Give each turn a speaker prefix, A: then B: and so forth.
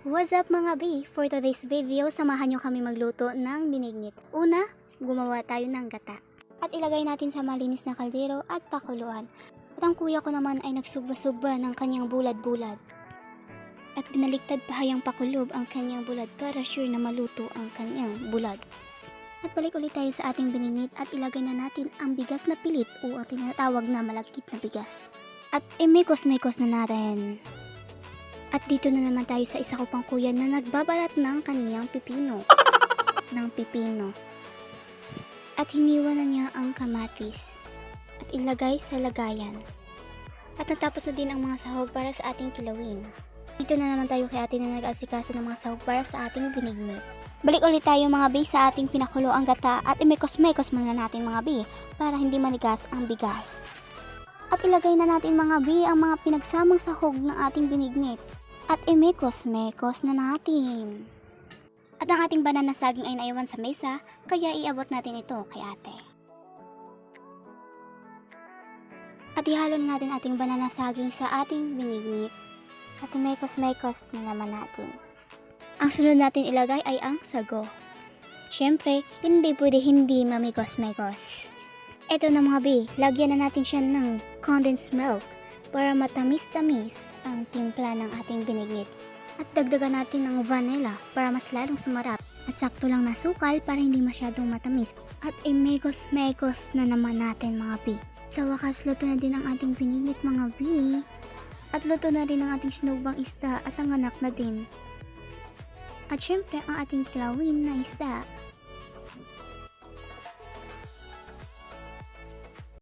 A: What's up mga B? For today's video, samahan nyo kami magluto ng binignit. Una, gumawa tayo ng gata. At ilagay natin sa malinis na kaldero at pakuluan. At ang kuya ko naman ay nagsugba-sugba ng kanyang bulad-bulad. At binaliktad pa hayang pakulob ang kanyang bulad para sure na maluto ang kanyang bulad. At balik ulit tayo sa ating binignit at ilagay na natin ang bigas na pilit o ang tinatawag na malagkit na bigas. At imikos-mikos na natin. At dito na naman tayo sa isa ko pang kuya na nagbabalat ng kaniyang pipino. At hiniwa na niya ang kamatis. At ilagay sa lagayan. At natapos na din ang mga sahog para sa ating kilawin. Dito na naman tayo kay ate na nag-asikaso ng mga sahog para sa ating binignit. Balik ulit tayo mga B sa ating pinakulo ang gata at imikos-mikos muna natin mga B para hindi manigas ang bigas. At ilagay na natin mga B ang mga pinagsamang sahog ng ating binignit. At imikos-mikos na natin. At ang ating banana saging ay naiwan sa mesa, kaya iabot natin ito kay ate. At ihalo na natin ating banana saging sa ating binignit. At imikos-mikos na naman natin. Ang sunod natin ilagay ay ang sago. Siyempre, hindi pwede hindi mamikos-mikos. Ito na mga B, lagyan na natin siya ng condensed milk para matamis-tamis ang timpla ng ating binignit. At dagdagan natin ng vanilla para mas lalong sumarap. At sakto lang na sukal para hindi masyadong matamis. At imikos-mikos na naman natin mga B. Sa wakas, luto na din ang ating binignit mga B. At luto na rin ang ating sinugbang isda at ang anak na din. At syempre ang ating kilawin na isda.